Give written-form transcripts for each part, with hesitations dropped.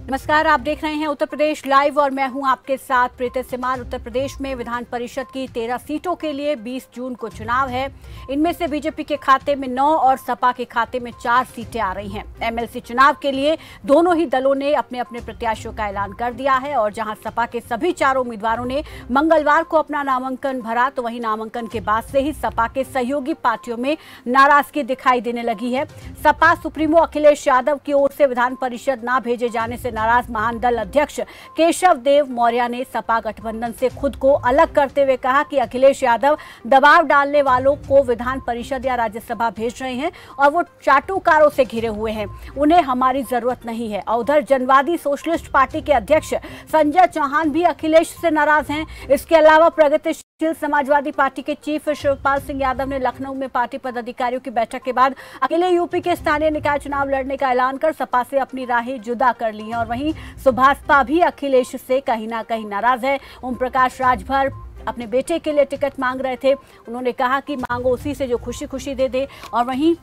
नमस्कार, आप देख रहे हैं उत्तर प्रदेश लाइव और मैं हूं आपके साथ प्रीति सिमार। उत्तर प्रदेश में विधान परिषद की 13 सीटों के लिए 20 जून को चुनाव है। इनमें से बीजेपी के खाते में 9 और सपा के खाते में 4 सीटें आ रही हैं। एमएलसी चुनाव के लिए दोनों ही दलों ने अपने अपने प्रत्याशियों का ऐलान कर दिया है और जहां सपा के सभी चारों उम्मीदवारों ने मंगलवार को अपना नामांकन भरा, तो वहीं नामांकन के बाद से ही सपा के सहयोगी पार्टियों में नाराजगी दिखाई देने लगी है। सपा सुप्रीमो अखिलेश यादव की ओर से विधान परिषद न भेजे जाने से नाराज महान दल अध्यक्ष केशव देव मौर्य ने सपा गठबंधन से खुद को अलग करते हुए कहा कि अखिलेश यादव दबाव डालने वालों को विधान परिषद या राज्यसभा भेज रहे हैं और वो चाटुकारों से घिरे हुए हैं, उन्हें हमारी जरूरत नहीं है। और उधर जनवादी सोशलिस्ट पार्टी के अध्यक्ष संजय चौहान भी अखिलेश से नाराज हैं। इसके अलावा प्रगतिशील समाजवादी पार्टी के चीफ शिवपाल सिंह यादव ने लखनऊ में पार्टी पदाधिकारियों की बैठक के बाद अकेले यूपी के स्थानीय निकाय चुनाव लड़ने का ऐलान कर सपा से अपनी राहें जुदा कर ली हैं। और वहीं सुभाषपा भी अखिलेश से कहीं ना कहीं नाराज है। ओम प्रकाश राजभर अपने बेटे के लिए टिकट मांग रहे थे, उन्होंने कहा कि मांगो उसी से जो खुशी खुशी दे दे। और वहीं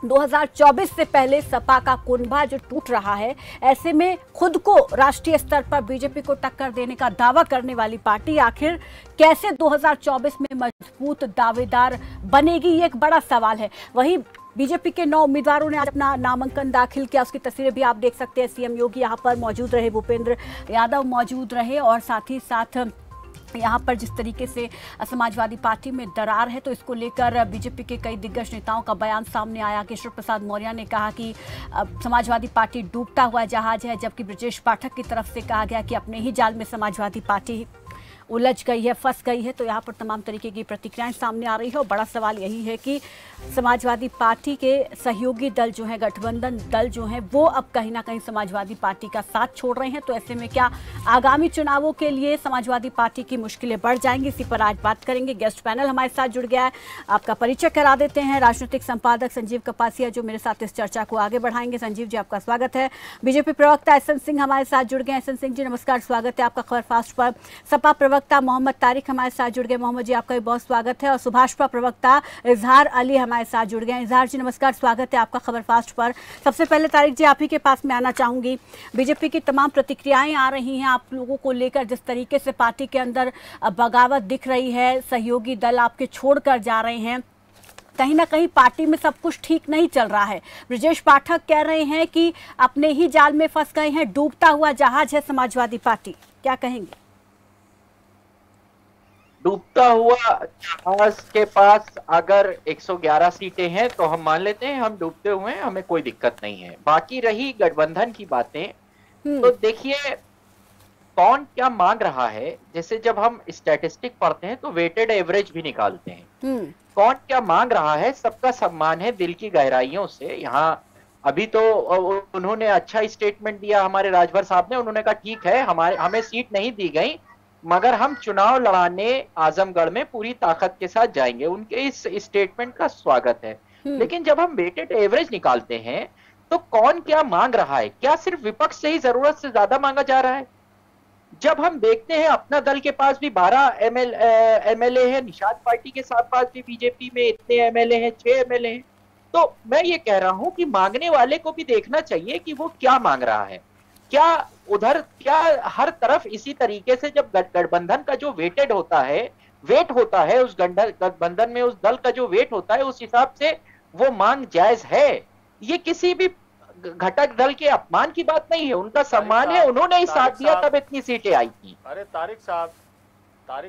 2024 से पहले सपा का कुनबा जो टूट रहा है, ऐसे में खुद को राष्ट्रीय स्तर पर बीजेपी को टक्कर देने का दावा करने वाली पार्टी आखिर कैसे 2024 में मजबूत दावेदार बनेगी, ये एक बड़ा सवाल है। वहीं बीजेपी के 9 उम्मीदवारों ने आज अपना नामांकन दाखिल किया, उसकी तस्वीरें भी आप देख सकते हैं। सीएम योगी यहाँ पर मौजूद रहे, भूपेंद्र यादव मौजूद रहे और साथ ही साथ यहाँ पर जिस तरीके से समाजवादी पार्टी में दरार है, तो इसको लेकर बीजेपी के कई दिग्गज नेताओं का बयान सामने आया। केशव प्रसाद मौर्य ने कहा कि समाजवादी पार्टी डूबता हुआ जहाज है, जबकि ब्रजेश पाठक की तरफ से कहा गया कि अपने ही जाल में समाजवादी पार्टी उलझ गई है, फंस गई है। तो यहाँ पर तमाम तरीके की प्रतिक्रियाएं सामने आ रही है और बड़ा सवाल यही है कि समाजवादी पार्टी के सहयोगी दल जो है, गठबंधन दल जो है, वो अब कहीं ना कहीं समाजवादी पार्टी का साथ छोड़ रहे हैं। तो ऐसे में क्या आगामी चुनावों के लिए समाजवादी पार्टी की मुश्किलें बढ़ जाएंगी, इसी पर आज बात करेंगे। गेस्ट पैनल हमारे साथ जुड़ गया है, आपका परिचय करा देते हैं। राजनीतिक संपादक संजीव कपासिया जो मेरे साथ इस चर्चा को आगे बढ़ाएंगे। संजीव जी, आपका स्वागत है। बीजेपी प्रवक्ता एहसन सिंह हमारे साथ जुड़ गए। एहसन सिंह जी नमस्कार, स्वागत है आपका खबरफास्ट पर। सपा प्रवक्ता मोहम्मद तारिक हमारे साथ जुड़ गए। मोहम्मद जी, आपका भी बहुत स्वागत है। और सुभाषपा प्रवक्ता इजहार अली हमारे साथ जुड़ गए। इजहार जी नमस्कार, स्वागत है आपका खबरफास्ट पर। सबसे पहले तारिक जी, आप ही के पास में आना चाहूंगी। बीजेपी की तमाम प्रतिक्रियाएं आ रही हैं आप लोगों को लेकर, जिस तरीके से पार्टी के अंदर बगावत दिख रही है, सहयोगी दल आपके छोड़कर जा रहे हैं, कहीं ना कहीं पार्टी में सब कुछ ठीक नहीं चल रहा है। ब्रजेश पाठक कह रहे हैं कि अपने ही जाल में फंस गए हैं, डूबता हुआ जहाज है समाजवादी पार्टी, क्या कहेंगे? डूबता हुआ जहाज के पास अगर 111 सीटें हैं तो हम मान लेते हैं हम डूबते हुए हैं, हमें कोई दिक्कत नहीं है। बाकी रही गठबंधन की बातें, तो देखिए कौन क्या मांग रहा है। जैसे जब हम स्टैटिस्टिक पढ़ते हैं तो वेटेड एवरेज भी निकालते हैं। कौन क्या मांग रहा है, सबका सम्मान है दिल की गहराइयों से। यहाँ अभी तो उन्होंने अच्छा स्टेटमेंट दिया हमारे राजभर साहब ने, उन्होंने कहा ठीक है हमें सीट नहीं दी गई मगर हम चुनाव लड़ाने आजमगढ़ में पूरी ताकत के साथ जाएंगे। उनके इस स्टेटमेंट का स्वागत है। लेकिन जब हम वेटेड एवरेज निकालते हैं तो कौन क्या मांग रहा है, क्या सिर्फ विपक्ष से ही जरूरत से ज्यादा मांगा जा रहा है? जब हम देखते हैं अपना दल के पास भी 12 एमएलए है, निषाद पार्टी के साथ पास भी बीजेपी में इतने एमएलए हैं, 6 एमएलए हैं। तो मैं ये कह रहा हूं कि मांगने वाले को भी देखना चाहिए कि वो क्या मांग रहा है। क्या उधर क्या हर तरफ इसी तरीके से जब गठबंधन का जो वेटेड होता है, वेट होता है उस गठबंधन में, उस दल का जो वेट होता है, उस हिसाब से वो मांग जायज है? ये किसी भी घटक दल के अपमान की बात नहीं है, उनका सम्मान है, उन्होंने ही साथ दिया तब इतनी सीटें आई थी। अरे तारिक साहब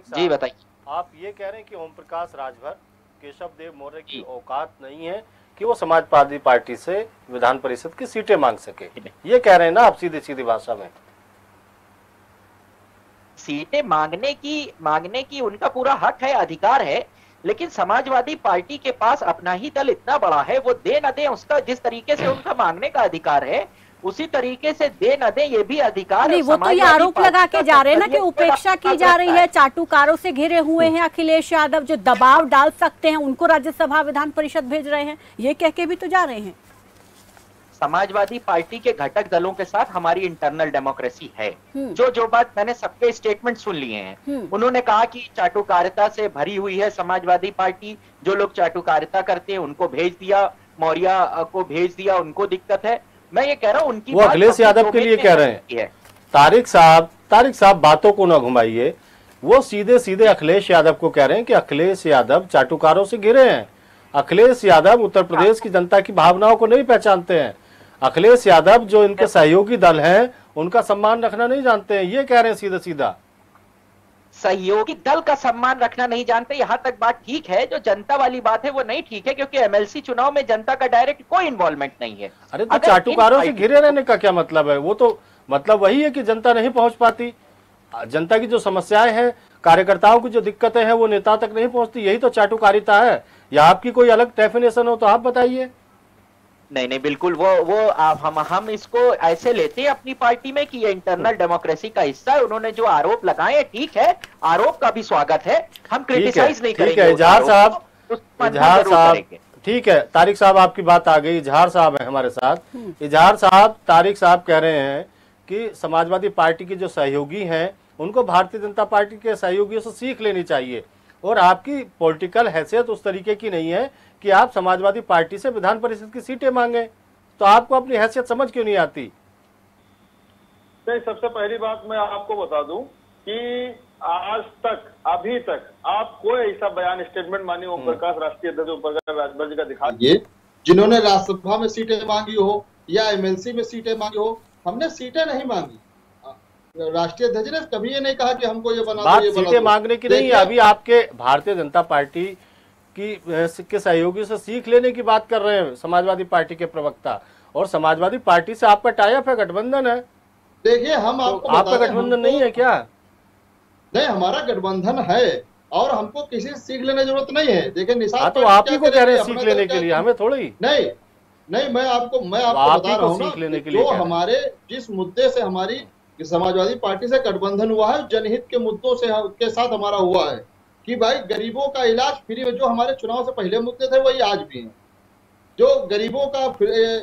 जी बताइए। आप ये कह रहे हैं कि ओम प्रकाश राजभर, केशव देव मौर्य की औकात नहीं है कि वो समाजवादी पार्टी से विधान परिषद की सीटें मांग सके, ये कह रहे हैं ना आप सीधी सीधी भाषा में? सीटें मांगने की उनका पूरा हक है, अधिकार है, लेकिन समाजवादी पार्टी के पास अपना ही दल इतना बड़ा है, वो दे न दे उसका जिस तरीके से उनका मांगने का अधिकार है उसी तरीके से दे न दे ये भी अधिकार नहीं। वो तो ये आरोप लगा के जा रहे हैं ना कि उपेक्षा की जा रही है, चाटुकारों से घिरे हुए हैं अखिलेश यादव, जो दबाव डाल सकते हैं उनको राज्यसभा विधान परिषद भेज रहे हैं, ये कह के भी तो जा रहे हैं। समाजवादी पार्टी के घटक दलों के साथ हमारी इंटरनल डेमोक्रेसी है। जो बात मैंने सबके स्टेटमेंट सुन लिए हैं, उन्होंने कहा कि चाटुकारिता से भरी हुई है समाजवादी पार्टी, जो लोग चाटुकारिता करते हैं उनको भेज दिया, मौर्य को भेज दिया, उनको दिक्कत है। मैं ये कह रहा हूँ उनकी वो अखिलेश यादव के लिए कह रहे हैं। तारिक साहब बातों को ना घुमाइए, वो सीधे सीधे अखिलेश यादव को कह रहे हैं कि अखिलेश यादव चाटुकारों से घिरे हैं। अखिलेश यादव उत्तर प्रदेश की जनता की भावनाओं को नहीं पहचानते हैं। अखिलेश यादव जो इनके सहयोगी दल हैं उनका सम्मान रखना नहीं जानते हैं, ये कह रहे हैं सीधा सीधा। सहयोगी दल का सम्मान रखना नहीं जानते, यहां तक बात ठीक है। जो जनता वाली बात है वो नहीं ठीक है, क्योंकि एमएलसी चुनाव में जनता का डायरेक्ट कोई इन्वॉल्वमेंट नहीं है। अरे तो चाटुकारों से घिरे रहने का क्या मतलब है? वो तो मतलब वही है कि जनता नहीं पहुंच पाती, जनता की जो समस्याएं हैं, कार्यकर्ताओं की जो दिक्कतें हैं वो नेता तक नहीं पहुंचती, यही तो चाटुकारिता है। या आपकी कोई अलग डेफिनेशन हो तो आप बताइए। नहीं बिल्कुल, वो आप हम इसको ऐसे लेते हैं अपनी पार्टी में कि ये इंटरनल डेमोक्रेसी का हिस्सा है। उन्होंने जो आरोप लगाए ठीक है, आरोप का भी स्वागत है, हम क्रिटिसाइज नहीं करेंगे। इजहार साहब ठीक है, तारिक साहब आपकी बात आ गई। इजहार साहब है हमारे साथ। इजहार साहब, तारिक साहब कह रहे हैं कि समाजवादी पार्टी के जो सहयोगी हैं उनको भारतीय जनता पार्टी के सहयोगियों से सीख लेनी चाहिए, और आपकी पॉलिटिकल हैसियत उस तरीके की नहीं है कि आप समाजवादी पार्टी से विधान परिषद की सीटें मांगे। तो आपको अपनी हैसियत समझ क्यों नहीं आती? नहीं, सबसे पहली बात मैं आपको बता दूं कि आज तक अभी तक आप कोई ऐसा बयान स्टेटमेंट मानिए ओम प्रकाश राष्ट्रीय अध्यक्ष ओम प्रकाश राजभर जी का दिखाइए जिन्होंने राज्यसभा में सीटें मांगी हो या एमएलसी में सीटें मांगी हो। हमने सीटें नहीं मांगी। राष्ट्रीय अध्यक्ष ने कभी ये नहीं कहा कि हमको ये बना दो, ये सीटें मांगने की नहीं है। अभी आपके भारतीय जनता पार्टी के सहयोगी से सीख लेने की बात कर रहे हैं समाजवादी पार्टी के प्रवक्ता, और समाजवादी पार्टी से आपका टाई अप है, गठबंधन है। देखिए हम आपको आपका गठबंधन नहीं है क्या? नहीं, हमारा गठबंधन है और हमको किसी से सीख लेने की जरूरत नहीं है। देखिए निशाद तो आप ही को कह रहे हैं सीख लेने के लिए, हमें थोड़ी। नहीं मैं आपको बता रहा हूँ ना, जो हमारे जिस मुद्दे से हमारी समाजवादी पार्टी से गठबंधन हुआ है, जनहित के मुद्दों से के साथ हमारा हुआ है कि भाई गरीबों का इलाज फ्री में, जो हमारे चुनाव से पहले मुद्दे थे वही आज भी हैं। जो गरीबों का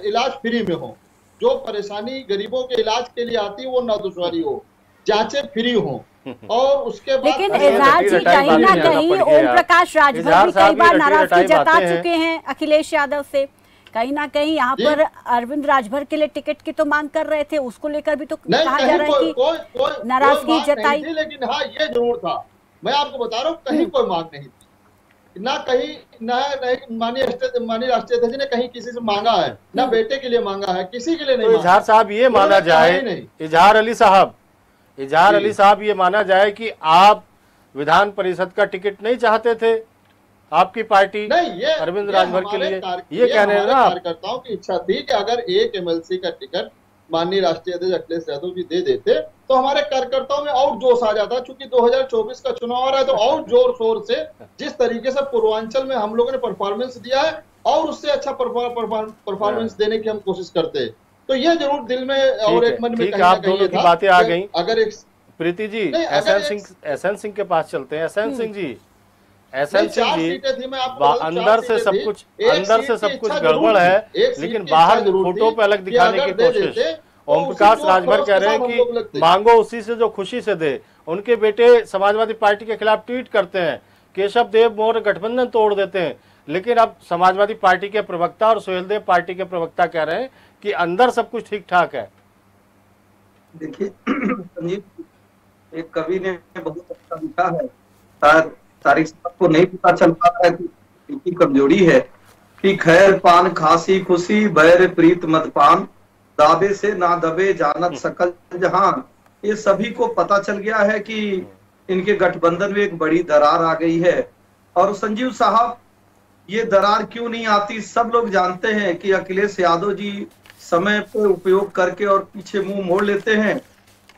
इलाज फ्री में हो, जो परेशानी गरीबों के इलाज के लिए आती है वो ना दुश्वारी हो, जांचें फ्री हो, और उसके बाद लेकिन इजहार जी कहीं ना कहीं ओम प्रकाश राजभर भी कई बार नाराजगी जता चुके हैं अखिलेश यादव से। कहीं ना कहीं यहाँ पर अरविंद राजभर के लिए टिकट की तो मांग कर रहे थे, उसको लेकर भी तो कहा जा रहा है कि नाराजगी जताई। लेकिन हाँ ये जरूर था, मैं आपको बता रहा हूँ कहीं कोई मांग नहीं थी, ना कहीं माननीय राष्ट्रीय अध्यक्ष ने कहीं किसी से मांगा है, ना बेटे के लिए मांगा है, किसी के लिए नहीं। इजहार साहब ये माना जाए, इजहार अली साहब ये माना जाए कि आप विधान परिषद का टिकट नहीं चाहते थे, आपकी पार्टी नहीं, ये अरविंद राजभर के लिए ये कह रहे हैं ना। कार्यकर्ताओं की इच्छा थी कि अगर एक एमएलसी का टिकट माननीय राष्ट्रीय अध्यक्ष अखिलेश यादव जी दे देते तो हमारे कार्यकर्ताओं में और जोश आ जाता। चूंकि 2024 का चुनाव आ रहा है तो और जोर शोर से जिस तरीके से पूर्वांचल में हम लोगों ने परफॉर्मेंस दिया है और उससे अच्छा परफॉर्मेंस देने की हम कोशिश करते। तो ये जरूर दिल में और एक मन में आप दोनों की बातें आ गई। अगर एक प्रीति जी एसएन सिंह के पास चलते हैं। एसएन सिंह जी, अंदर से सब कुछ गड़बड़ है, लेकिन बाहर फोटो पे अलग दिखाने की कोशिश। ओम प्रकाश राजभर कह रहे हैं कि मांगो उसी से जो खुशी से दे। उनके बेटे समाजवादी पार्टी के खिलाफ ट्वीट करते हैं, केशव देव मौर्य गठबंधन तोड़ देते हैं, लेकिन अब समाजवादी पार्टी के प्रवक्ता और सुहेल देव पार्टी के प्रवक्ता कह रहे हैं कि अंदर सब कुछ ठीक ठाक है। देखिए संजीव, एक कवि ने बहुत अच्छा लिखा है, तारिक साहब को नहीं पता चल पा रहा है कि इनकी कमजोरी है कि खैर पान खांसी खुशी बैर प्रीत मदपान, दावे से ना दबे जानत सकल जहान। ये सभी को पता चल गया है कि इनके गठबंधन में एक बड़ी दरार आ गई है। और संजीव साहब, ये दरार क्यों नहीं आती? सब लोग जानते हैं कि अखिलेश यादव जी समय पर उपयोग करके और पीछे मुंह मोड़ लेते हैं,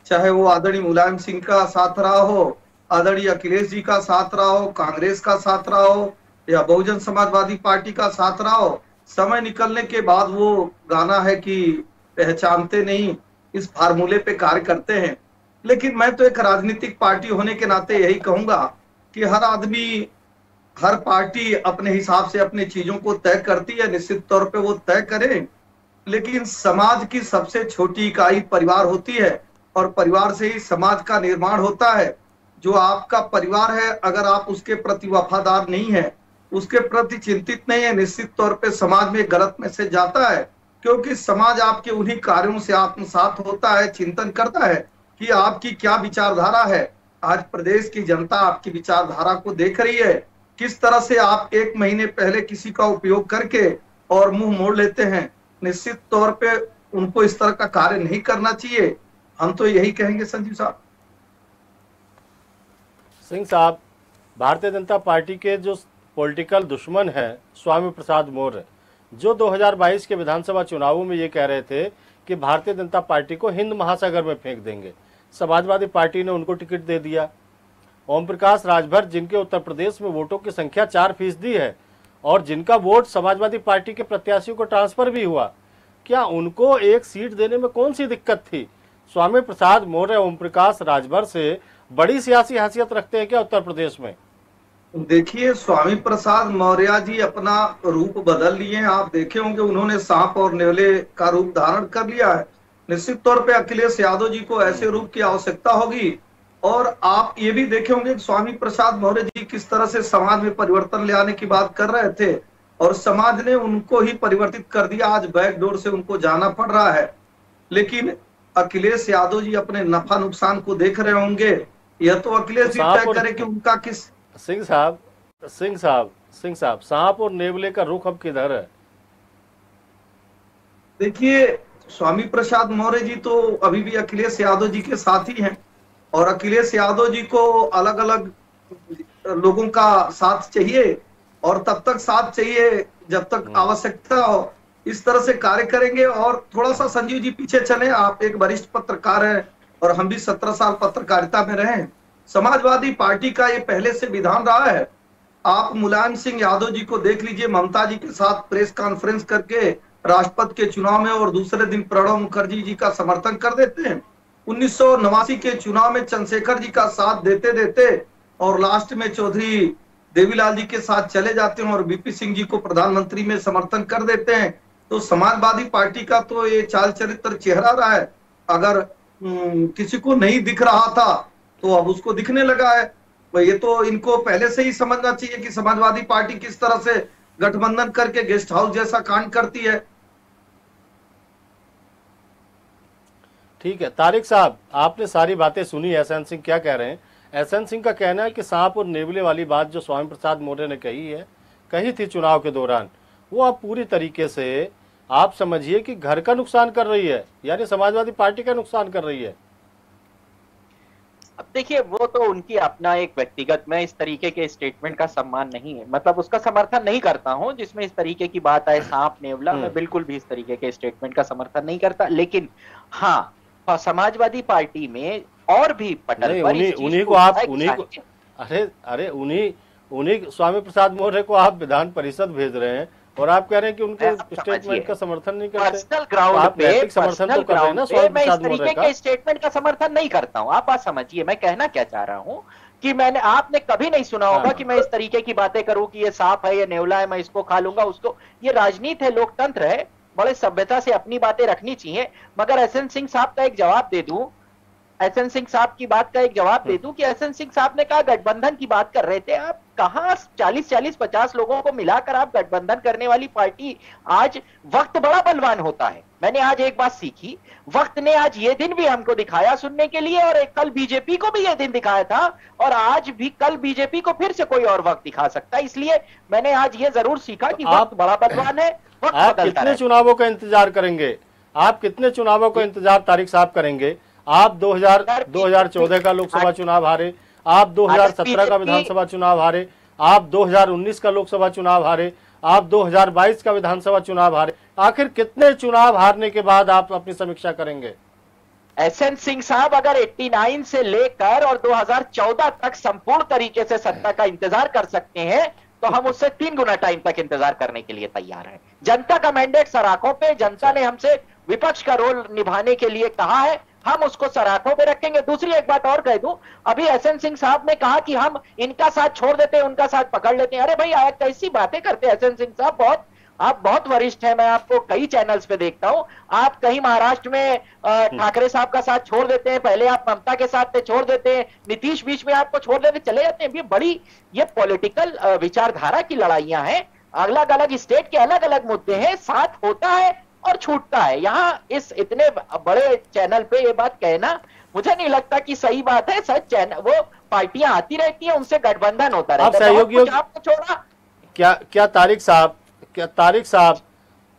चाहे वो आदरणीय मुलायम सिंह का साथ रहा हो, आदरणीय अखिलेश जी का साथ रहा हो, कांग्रेस का साथ रहा हो या बहुजन समाजवादी पार्टी का साथ रहा हो, समय निकलने के बाद वो गाना है कि पहचानते नहीं, इस फार्मूले पे कार्य करते हैं। लेकिन मैं तो एक राजनीतिक पार्टी होने के नाते यही कहूंगा कि हर आदमी, हर पार्टी अपने हिसाब से अपनी चीजों को तय करती है, निश्चित तौर पे वो तय करें, लेकिन समाज की सबसे छोटी इकाई परिवार होती है और परिवार से ही समाज का निर्माण होता है। जो आपका परिवार है, अगर आप उसके प्रति वफादार नहीं है, उसके प्रति चिंतित नहीं है, निश्चित तौर पे समाज में गलत मैसेज जाता है। क्योंकि समाज आपके उन्हीं कार्यों से आत्मसात होता है, चिंतन करता है कि आपकी क्या विचारधारा है। आज प्रदेश की जनता आपकी विचारधारा को देख रही है, किस तरह से आप 1 महीने पहले किसी का उपयोग करके और मुंह मोड़ लेते हैं। निश्चित तौर पे उनको इस तरह का कार्य नहीं करना चाहिए। हम तो यही कहेंगे संजीव साहब। सिंह साहब, भारतीय जनता पार्टी के जो पॉलिटिकल दुश्मन हैं स्वामी प्रसाद मौर्य, जो 2022 के विधानसभा चुनावों में ये कह रहे थे कि भारतीय जनता पार्टी को हिंद महासागर में फेंक देंगे, समाजवादी पार्टी ने उनको टिकट दे दिया। ओम प्रकाश राजभर, जिनके उत्तर प्रदेश में वोटों की संख्या 4% है और जिनका वोट समाजवादी पार्टी के प्रत्याशियों को ट्रांसफर भी हुआ, क्या उनको एक सीट देने में कौन सी दिक्कत थी? स्वामी प्रसाद मौर्य ओम प्रकाश राजभर से बड़ी सियासी हैसियत रखते हैं क्या उत्तर प्रदेश में? देखिए, स्वामी प्रसाद मौर्य जी अपना रूप बदल लिए हैं। आप देखे होंगे उन्होंने सांप और नेवले का रूप धारण कर लिया है। निश्चित तौर पे अखिलेश यादव जी को ऐसे रूप की आवश्यकता होगी। और आप ये भी देखे होंगे कि स्वामी प्रसाद मौर्य जी किस तरह से समाज में परिवर्तन ले आने की बात कर रहे थे और समाज ने उनको ही परिवर्तित कर दिया। आज बैकडोर से उनको जाना पड़ रहा है। लेकिन अखिलेश यादव जी अपने नफा नुकसान को देख रहे होंगे। यह तो अखिलेश जी तय करे कि उनका किस। सिंह साहब, सांप और नेवले का रुख अब किधर है? देखिए, स्वामी प्रसाद मौर्य जी तो अभी भी अखिलेश यादव जी के साथ ही हैं और अखिलेश यादव जी को अलग अलग लोगों का साथ चाहिए और तब तक साथ चाहिए जब तक आवश्यकता हो। इस तरह से कार्य करेंगे। और थोड़ा सा संजीव जी पीछे चले, आप एक वरिष्ठ पत्रकार हैं और हम भी 17 साल पत्रकारिता में रहे। समाजवादी पार्टी का ये पहले से विधान रहा है। आप मुलायम सिंह यादव जी को देख लीजिए, ममता जी के साथ प्रेस कॉन्फ्रेंस करके राष्ट्रपति के चुनाव में और दूसरे दिन प्रणब मुखर्जी जी का समर्थन कर देते हैं। 1989 के चुनाव में चंद्रशेखर जी का साथ देते देते और लास्ट में चौधरी देवीलाल जी के साथ चले जाते हैं और बीपी सिंह जी को प्रधानमंत्री में समर्थन कर देते हैं। तो समाजवादी पार्टी का तो ये चाल चरित्र चेहरा रहा है। अगर किसी को नहीं दिख रहा था तो अब उसको दिखने लगा है। ये तो इनको पहले से ही समझना चाहिए कि समाजवादी पार्टी किस तरह से गठबंधन करके गेस्ट हाउस जैसा कांड करती है। ठीक है तारिक साहब, आपने सारी बातें सुनी। एसएन सिंह क्या कह रहे हैं? एसएन सिंह का कहना है कि सांप और नेवले वाली बात जो स्वामी प्रसाद मौर्य ने कही थी चुनाव के दौरान, वो आप पूरी तरीके से आप समझिए कि घर का नुकसान कर रही है, यानी समाजवादी पार्टी का नुकसान कर रही है। अब देखिए, वो तो उनकी अपना एक व्यक्तिगत, मैं इस तरीके के स्टेटमेंट का सम्मान नहीं है, मतलब उसका समर्थन नहीं करता हूं जिसमें इस तरीके की बात आए, सांप नेवला। मैं बिल्कुल भी इस तरीके के स्टेटमेंट का समर्थन नहीं करता। लेकिन हाँ, समाजवादी पार्टी में और भी पटल पर उन्हीं को आप उन्हीं स्वामी प्रसाद मौर्य को आप विधान परिषद भेज रहे हैं और आप कह रहे हैं कि उनके स्टेटमेंट का समर्थन नहीं करते। पर्सनल ग्राउंड पे, समर्थन तो कर रहे हैं ना स्वामी मैं इस प्रसाद तरीके के स्टेटमेंट का समर्थन नहीं करता हूं। आप बात समझिए, मैं कहना क्या चाह रहा हूं कि आपने कभी नहीं सुना होगा कि मैं इस तरीके की बातें करूं कि ये सांप है, ये नेवला है, मैं इसको खा लूंगा उसको। ये राजनीति है, लोकतंत्र है, बड़े सभ्यता से अपनी बातें रखनी चाहिए। मगर एसएन सिंह साहब का एक जवाब दे दूं, एसएन सिंह साहब की बात का एक जवाब दे दूं कि एसएन सिंह साहब ने कहा गठबंधन की बात कर रहे थे। आप कहां 40-50 लोगों को मिलाकर आप गठबंधन करने वाली पार्टी। आज वक्त बड़ा बलवान होता है। मैंने आज एक बात सीखी, वक्त ने आज ये दिन भी हमको दिखाया सुनने के लिए, और कल बीजेपी को भी ये दिन दिखाया था, और आज भी कल बीजेपी को फिर से कोई और वक्त दिखा सकता है। इसलिए मैंने आज ये जरूर सीखा कि वक्त बड़ा बलवान है। आप कितने चुनावों का इंतजार करेंगे? आप कितने चुनावों का इंतजार तारिक साहब करेंगे? आप 2014 का लोकसभा चुनाव हारे, आप 2017 का विधानसभा चुनाव हारे, आप 2019 का लोकसभा चुनाव हारे, आप 2022 का विधानसभा चुनाव हारे। आखिर कितने चुनाव हारने के बाद आप अपनी समीक्षा करेंगे? एसएन सिंह साहब अगर 89 से लेकर और 2014 तक संपूर्ण तरीके से सत्ता का इंतजार कर सकते हैं तो हम उससे 3 गुना टाइम तक इंतजार करने के लिए तैयार हैं। जनता का मैंडेट सराखों पे, जनता ने हमसे विपक्ष का रोल निभाने के लिए कहा है, हम उसको सराखों पे रखेंगे। दूसरी एक बात और कह दूं, अभी एसएन सिंह साहब ने कहा कि हम इनका साथ छोड़ देते हैं, उनका साथ पकड़ लेते हैं। अरे भाई, आया कैसी बातें करते हैं एसएन सिंह साहब। आप बहुत वरिष्ठ हैं, मैं आपको कई चैनल्स पे देखता हूं। आप कहीं महाराष्ट्र में ठाकरे साहब का साथ छोड़ देते हैं, पहले आप ममता के साथ छोड़ देते हैं, नीतीश बीच में आपको छोड़ देते चले जाते हैं। ये पॉलिटिकल विचारधारा की लड़ाइयां हैं, अलग अलग स्टेट के अलग अलग मुद्दे हैं, साथ होता है और छूटता है। यहाँ इस इतने बड़े चैनल पे ये बात कहना मुझे नहीं लगता कि सही बात है। सच चैनल वो पार्टियां आती रहती हैं, उनसे गठबंधन होता रहता है। सहयोगियों आपको छोड़ा क्या तारिक साहब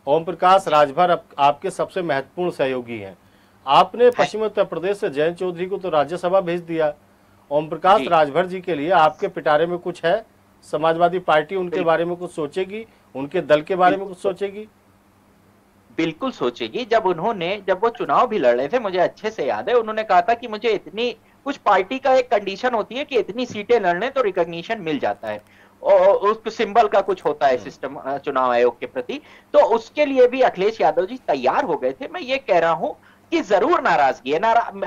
ओम प्रकाश राजभर आपके सबसे महत्वपूर्ण सहयोगी हैं। आपने पश्चिम उत्तर प्रदेश से जयंत चौधरी को तो राज्यसभा भेज दिया। ओम प्रकाश राजभर जी के लिए आपके पिटारे में कुछ है? समाजवादी पार्टी उनके बारे में कुछ सोचेगी? उनके दल के बारे में कुछ सोचेगी? बिल्कुल सोचेगी। जब वो चुनाव भी लड़ रहे थे, मुझे अच्छे से याद है, उन्होंने कहा था कि मुझे इतनी, कुछ पार्टी का एक कंडीशन होती है कि इतनी सीटें लड़ने तो रिकॉग्निशन मिल जाता है, और उस सिंबल का कुछ होता है सिस्टम चुनाव आयोग के प्रति। तो उसके लिए भी अखिलेश यादव जी तैयार हो गए थे। मैं ये कह रहा हूं कि जरूर नाराजगी है।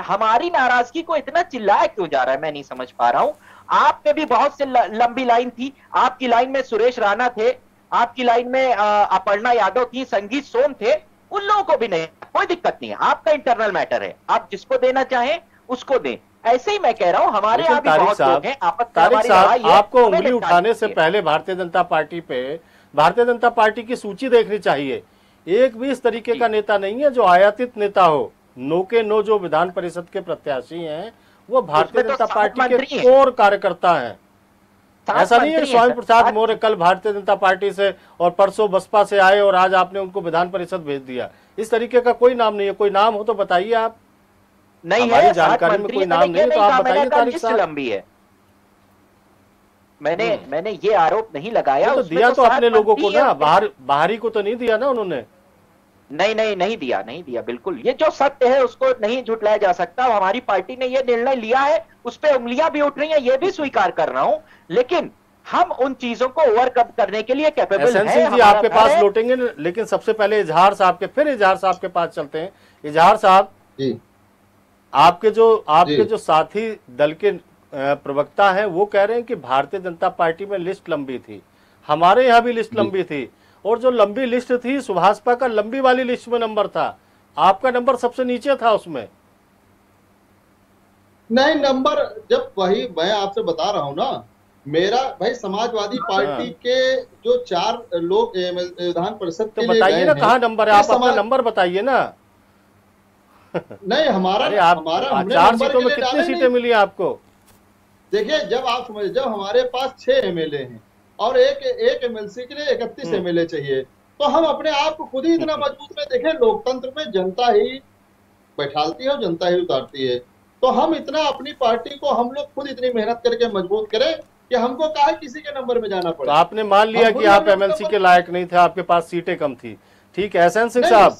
हमारी नाराजगी को इतना चिल्लाया क्यों जा रहा है, मैं नहीं समझ पा रहा हूं। आप पे भी बहुत से लंबी लाइन थी। आपकी लाइन में सुरेश राणा थे, आपकी लाइन में अपर्णा यादव थी, संगीत सोम थे। उन लोगों को भी नहीं, कोई दिक्कत नहीं है, आपका इंटरनल मैटर है, आप जिसको देना चाहें उसको दें। ऐसे ही मैं कह रहा हूं, हमारे यहाँ भी बहुत लोग हैं। तारिक साहब, आपको उंगली उठाने से पहले भारतीय जनता पार्टी की सूची देखनी चाहिए। एक भी इस तरीके का नेता नहीं है जो आयातित नेता हो। नो के नो जो विधान परिषद के प्रत्याशी हैं वो भारतीय जनता पार्टी के कोर कार्यकर्ता हैं। ऐसा नहीं है स्वामी प्रसाद मौर्य कल भारतीय जनता पार्टी से और परसों बसपा से आए और आज आपने उनको विधान परिषद भेज दिया। इस तरीके का कोई नाम नहीं है। कोई नाम हो तो बताइए आप। नहीं है जानकारी में कोई नाम नहीं है तो आप बताइए। तारिक साहब, लंबी है, मैंने ये आरोप नहीं लगाया। तो दिया तो अपने लोगों को ना, बाहरी को तो नहीं दिया ना उन्होंने। नहीं दिया बिल्कुल। ये जो सत्य है उसको नहीं झुटलाया जा सकता। हमारी पार्टी ने ये निर्णय लिया है, उस पर उंगलियां भी उठ रही हैं, ये भी स्वीकार कर रहा हूं, लेकिन हम उन चीजों को ओवरकम करने के लिए कैपेबल हैं। सिंह जी आपके पास लौटेंगे, लेकिन सबसे पहले इजहार साहब के पास चलते हैं। इजहार साहब, आपके जो साथी दल के प्रवक्ता हैं वो कह रहे हैं कि भारतीय जनता पार्टी में लिस्ट लंबी थी, हमारे यहाँ भी लिस्ट लंबी थी, और जो लंबी लिस्ट थी सुभाषपा का लंबी वाली लिस्ट में नंबर था, आपका नंबर सबसे नीचे था उसमें। नहीं, नंबर जब वही मैं आपसे बता रहा हूं ना, मेरा भाई समाजवादी पार्टी के जो 4 लोग विधान परिषद के लिए बताइए ना कहाँ नंबर है, आप अपना नंबर बताइए ना। नहीं, हमारा 4 सीटों में कितनी सीटें मिली आपको? देखिए, जब हमारे पास 6 एमएलए हैं और एक एमएलसी के लिए 31 एमएलए चाहिए, तो हम अपने आप को खुद ही इतना मजबूत में देखें। लोकतंत्र में जनता ही बैठालती है और जनता ही उतारती है। तो हम इतना अपनी पार्टी को हम लोग खुद इतनी मेहनत करके मजबूत करें कि हमको कहा किसी के नंबर में जाना पड़े। तो आपने मान लिया कि आप एमएलसी के लायक नहीं थे, आपके पास सीटें कम थी। ठीक है, एसएन सिंह साहब,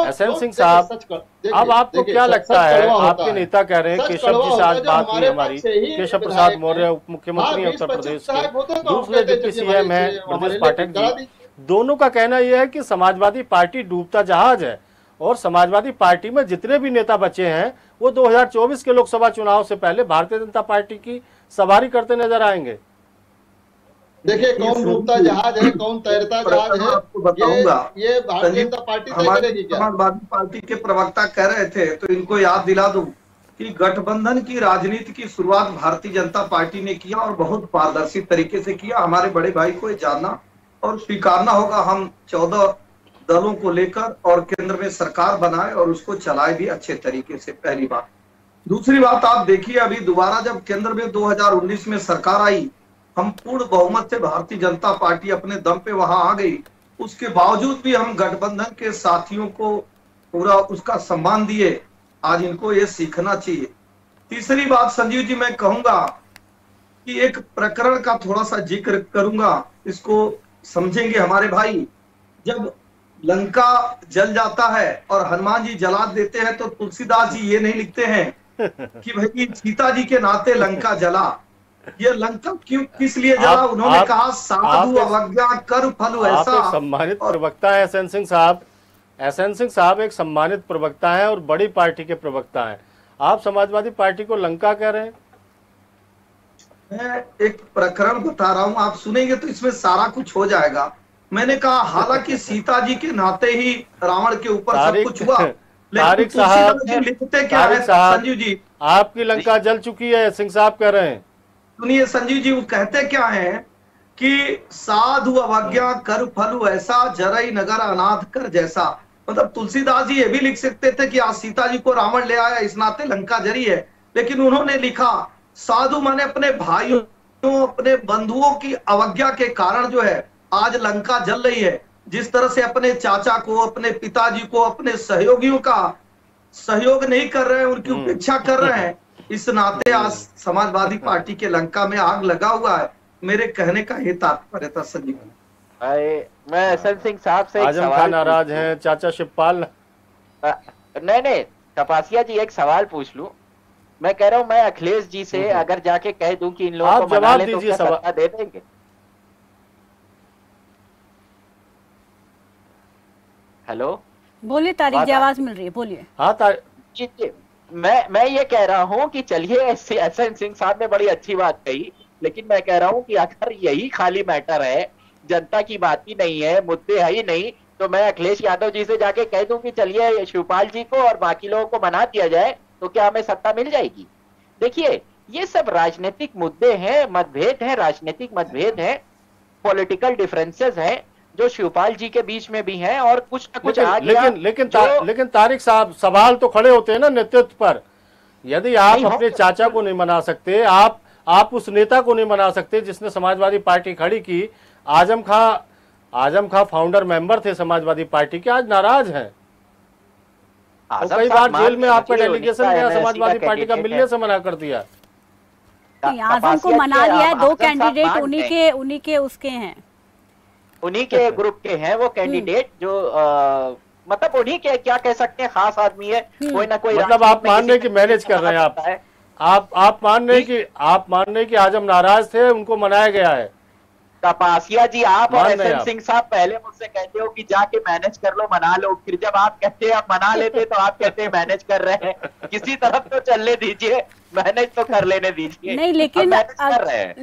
एसएन सिंह साहब, अब आपको क्या लगता है, आपके नेता कह रहे हैं, केशव जी से आज बात हुई हमारी, केशव प्रसाद मौर्य उप मुख्यमंत्री उत्तर प्रदेश के, दूसरे डिप्टी सीएम है ब्रजेश पाठक जी, दोनों का कहना यह है कि समाजवादी पार्टी डूबता जहाज है और समाजवादी पार्टी में जितने भी नेता बचे हैं वो 2024 के लोकसभा चुनाव से पहले भारतीय जनता पार्टी की सवारी करते नजर आएंगे। देखिए, कौन डूबता जहाज है, कौन तैरता जहाज है, आपको बताऊंगा। ये भारतीय जनता पार्टी समाजवादी पार्टी के प्रवक्ता कह रहे थे, तो इनको याद दिला दूं कि गठबंधन की राजनीति की शुरुआत भारतीय जनता पार्टी ने किया और बहुत पारदर्शी तरीके से किया। हमारे बड़े भाई को ये जानना और स्वीकारना होगा। हम 14 दलों को लेकर और केंद्र में सरकार बनाए और उसको चलाए भी अच्छे तरीके से, पहली बात। दूसरी बात, आप देखिए, अभी दोबारा जब केंद्र में 2019 में सरकार आई, हम पूर्ण बहुमत से भारतीय जनता पार्टी अपने दम पे वहां आ गई। उसके बावजूद भी हम गठबंधन के साथियों को पूरा उसका सम्मान दिए। आज इनको ये सीखना चाहिए। तीसरी बात संजीव जी, मैं कहूंगा कि एक प्रकरण का थोड़ा सा जिक्र करूंगा, इसको समझेंगे हमारे भाई। जब लंका जल जाता है और हनुमान जी जला देते हैं, तो तुलसीदास जी ये नहीं लिखते हैं कि भाई सीता जी के नाते लंका जला। ये लंका क्यों, किस लिए जला? उन्होंने कहा साधु अवज्ञा कर फल ऐसा। सम्मानित प्रवक्ता है एसएन सिंह साहब। एसएन सिंह साहब एक सम्मानित प्रवक्ता है और बड़ी पार्टी के प्रवक्ता हैं। आप समाजवादी पार्टी को लंका कह रहे हैं। मैं एक प्रकरण बता रहा हूं, आप सुनेंगे तो इसमें सारा कुछ हो जाएगा। मैंने कहा हालांकि सीता जी के नाते ही रावण के ऊपर सब कुछ हुआ, तारिक साहब लिखते क्या है संजीव जी? आपकी लंका जल चुकी है, सिंह साहब कह रहे हैं। सुनिए संजीव जी, वो कहते क्या है कि साधु अवज्ञा कर फलु ऐसा, जरई नगर अनाथ कर जैसा। मतलब तुलसीदास जी ये भी लिख सकते थे कि आज सीता जी को रावण ले आया, इस नाते लंका जरी है, लेकिन उन्होंने लिखा साधु माने अपने भाइयों, अपने बंधुओं की अवज्ञा के कारण जो है आज लंका जल रही है। जिस तरह से अपने चाचा को, अपने पिताजी को, अपने सहयोगियों का सहयोग नहीं कर रहे हैं, उनकी उपेक्षा कर रहे हैं, इस नाते आज समाजवादी पार्टी के लंका में आग लगा हुआ है। मेरे कहने का ये तात्पर्य था संजीव। मैं एसएन सिंह साहब से आजम खान नाराज हैं, चाचा शिवपाल नहीं तपासिया जी एक सवाल पूछ लूं। मैं कह रहा हूं मैं अखिलेश जी से अगर जाके कह दूं कि इन लोगों को मना ले तो क्या सत्ता दे देंगे? हेलो बोलिए, तारिक जी आवाज मिल रही है, बोलिए। हाँ जी मैं ये कह रहा हूं कि चलिए एसएन सिंह साहब ने बड़ी अच्छी बात कही, लेकिन मैं कह रहा हूं कि अगर यही खाली मैटर है, जनता की बात ही नहीं है, मुद्दे है ही नहीं, तो मैं अखिलेश यादव जी से जाके कह दूं कि चलिए शिवपाल जी को और बाकी लोगों को मना दिया जाए, तो क्या हमें सत्ता मिल जाएगी? देखिए ये सब राजनीतिक मुद्दे हैं, मतभेद हैं, राजनीतिक मतभेद हैं, पॉलिटिकल डिफरेंसेस हैं जो शिवपाल जी के बीच में भी हैं, और कुछ न कुछ लेकिन तारिक साहब सवाल तो खड़े होते हैं ना नेतृत्व पर। यदि आप अपने चाचा को नहीं मना सकते, आप उस नेता को नहीं मना सकते जिसने समाजवादी पार्टी खड़ी की। आजम खां फाउंडर मेंबर थे समाजवादी पार्टी के, आज नाराज हैं। कई बार जेल में आपका डेलीगेशन गया, समाजवादी पार्टी का मिलने से मना कर दिया। आजम को मना लिया है, 2 कैंडिडेट उन्हीं के उसके हैं, उन्हीं के ग्रुप के हैं वो कैंडिडेट जो मतलब उन्हीं के क्या कह सकते हैं, खास आदमी है, कोई ना कोई। मतलब आप मान रहे कि मैनेज कर रहे हैं आप मान रहे कि आजम नाराज थे, उनको मनाया गया है। तपासिया जी आप और एसएन सिंह साहब पहले मुझसे कहते हो कि जाके मैनेज कर लो, मना लो, फिर जब आप कहते हैं आप मना लेते तो आप कहते हैं मैनेज कर रहे हैं। किसी तरफ तो चलने दीजिए, मैनेज तो कर लेने दीजिए। नहीं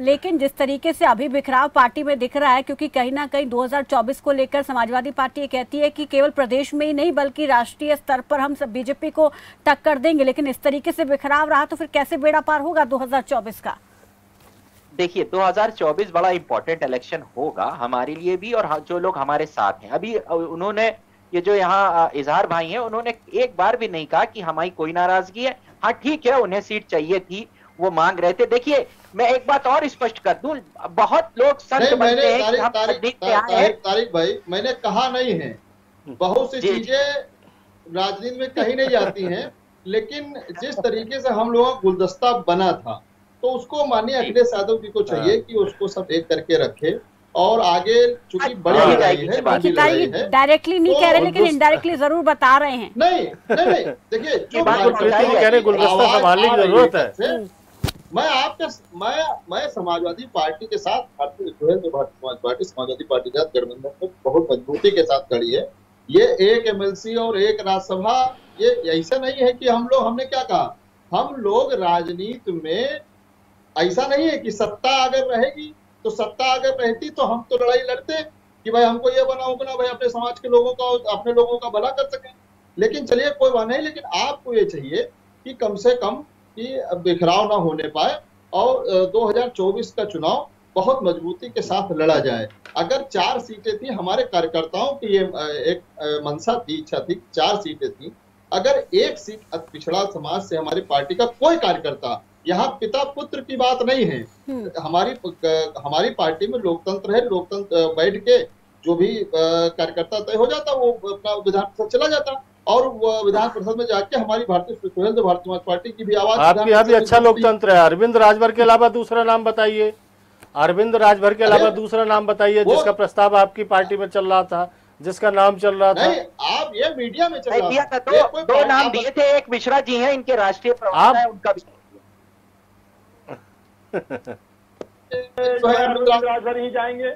लेकिन जिस तरीके से अभी बिखराव पार्टी में दिख रहा है, क्योंकि कहीं ना कहीं 2024 को लेकर समाजवादी पार्टी ये कहती है कि केवल प्रदेश में ही नहीं बल्कि राष्ट्रीय स्तर पर हम सब बीजेपी को टक्कर देंगे, लेकिन इस तरीके से बिखराव रहा तो फिर कैसे बेड़ा पार होगा 2024 का? देखिए 2024 बड़ा इंपॉर्टेंट इलेक्शन होगा हमारे लिए भी, और जो लोग हमारे साथ हैं। अभी उन्होंने ये जो यहाँ इजहार भाई हैं, उन्होंने एक बार भी नहीं कहा कि हमारी कोई नाराजगी है। हाँ ठीक है, उन्हें सीट चाहिए थी, वो मांग रहे थे। देखिए मैं एक बात और स्पष्ट कर दूं, बहुत लोग संत बनते हैं कि हम तारिक भाई, मैंने कहा नहीं है, बहुत सी चीजें राजनीति में कहीं नहीं जाती हैं, लेकिन जिस तरीके से हम लोगों का गुलदस्ता बना था, तो उसको माननीय अखिलेश यादव जी को चाहिए कि उसको सब एक करके रखे, और आगे चूंकि बड़ी लड़ाई है, डायरेक्टली नहीं कह रहे लेकिन इनडायरेक्टली जरूर बता रहे हैं। नहीं देखिए जो गुलदस्ता संभालने की जरूरत है। मैं समाजवादी पार्टी के साथ, समाजवादी पार्टी के साथ गठबंधन में बहुत मजबूती के साथ खड़ी है। ये एक एमएलसी और एक राज्यसभा, ये ऐसा नहीं है कि हमने क्या कहा, हम लोग राजनीति में ऐसा नहीं है कि सत्ता अगर रहेगी तो सत्ता अगर रहती तो हम तो लड़ाई लड़ते कि भाई हमको ये बनाओ भाई अपने समाज के लोगों का, अपने लोगों का भला कर सकें। लेकिन चलिए कोई बात नहीं, लेकिन आपको ये चाहिए कि कम से कम कि बिखराव ना होने पाए, और 2024 का चुनाव बहुत मजबूती के साथ लड़ा जाए। अगर 4 सीटें थी, हमारे कार्यकर्ताओं की ये एक मंशा थी, इच्छा थी, 4 सीटें थी। अगर 1 सीट पिछड़ा समाज से हमारी पार्टी का कोई कार्यकर्ता, यहाँ पिता पुत्र की बात नहीं है, हमारी पार्टी में लोकतंत्र है, लोकतंत्र बैठ के जो भी कार्यकर्ता तय हो जाता वो अपना विधान परिषद चला जाता, और विधान परिषद में जाके हमारी भारतीय समाज पार्टी की भी आवाज। आपके यहाँ भी अच्छा लोकतंत्र है। अरविंद राजभर के अलावा दूसरा नाम बताइए, अरविंद राजभर के अलावा दूसरा नाम बताइए जिसका प्रस्ताव आपकी पार्टी में चल रहा था, जिसका नाम चल रहा था। नहीं, आप ये मीडिया में चल रहा था, दो नाम दिए थे, एक मिश्रा जी हैं, इनके राष्ट्रीय प्रवक्ता है, उनका भी अरविंद राजभर ही जाएंगे।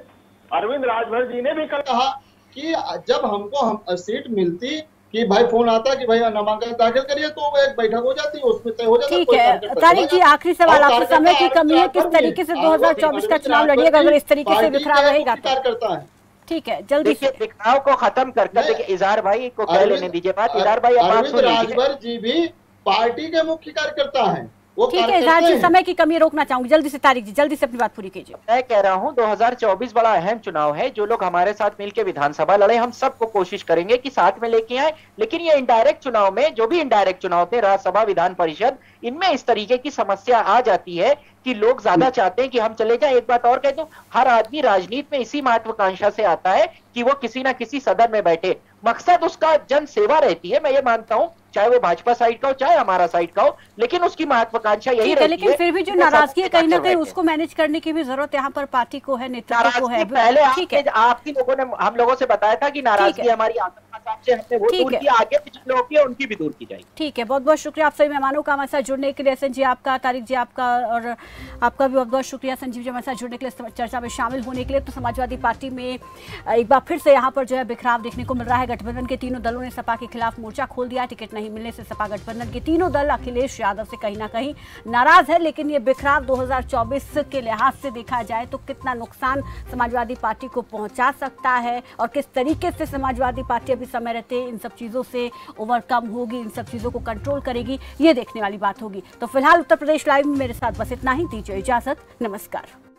अरविंद राजभर जी ने भी कहा कि जब हमको सीट मिलती कि भाई फोन आता कि भाई नामांकन दाखिल करिए, तो एक बैठक हो जाती, उसमें तय हो जाता। ठीक है तारिक जी, आखिरी सवाल आपसे, समय की कमी है, किस तरीके से 2024 का चुनाव लड़िएगा अगर इस तरीके से बिखराव रहेगा तो? ठीक है, जल्दी से बिखराव को खत्म करके देखिए, इजहार भाई को कह लेने दीजिए बात। इजहार भाई अरविंद राजभर जी भी पार्टी के मुख्य कार्यकर्ता हैं, वो ठीक है इजहार जी, समय की कमी रोकना चाहूंगी, जल्दी से तारिक जी जल्दी से अपनी बात पूरी कीजिए। मैं कह रहा हूं 2024 बड़ा अहम चुनाव है। जो लोग हमारे साथ मिलकर विधानसभा लड़े, हम सबको कोशिश करेंगे कि साथ में लेके आए। लेकिन ये इनडायरेक्ट चुनाव में, जो भी इनडायरेक्ट चुनाव थे, राज्यसभा, विधान परिषद, इनमें इस तरीके की समस्या आ जाती है कि लोग ज्यादा चाहते हैं कि हम चले जाएं। एक बात और कह दूं, हर आदमी राजनीति में इसी महत्वाकांक्षा से आता है कि वो किसी ना किसी सदन में बैठे। मकसद उसका जन सेवा रहती है, मैं ये मानता हूं, चाहे वो भाजपा साइड का हो चाहे हमारा साइड का हो, लेकिन उसकी महत्वाकांक्षा यही रहती है। लेकिन फिर भी जो नाराजगी है कहीं ना कहीं उसको मैनेज करने की भी जरूरत यहाँ पर पार्टी को है, नेतृत्व को है। पहले आपकी लोगों ने, हम लोगों से बताया था कि नाराजगी हमारी से हमने वो दूर की, आगे जो लोग हैं उनकी भी दूर की जाएगी। ठीक है, बहुत बहुत शुक्रिया आप सभी मेहमानों का हमारे साथ जुड़ने के लिए। एसएन जी आपका, तारिक जी आपका, और आपका भी बहुत बहुत शुक्रिया संजीव जी हमारे साथ जुड़ने के लिए, चर्चा में शामिल होने के लिए। तो समाजवादी पार्टी में एक बार फिर से यहाँ पर जो है बिखराव देखने को मिल रहा है। गठबंधन के तीनों दलों ने सपा के खिलाफ मोर्चा खोल दिया। टिकट नहीं मिलने से सपा गठबंधन के तीनों दल अखिलेश यादव से कहीं ना कहीं नाराज है। लेकिन ये बिखराव 2024 के लिहाज से देखा जाए तो कितना नुकसान समाजवादी पार्टी को पहुंचा सकता है और किस तरीके से समाजवादी पार्टी अभी समय रहते इन सब चीजों से ओवरकम होगी, इन सब चीजों को कंट्रोल करेगी, ये देखने वाली बात होगी। तो फिलहाल उत्तर प्रदेश लाइव में मेरे साथ बस इतना ही। दीजिए इजाजत, नमस्कार।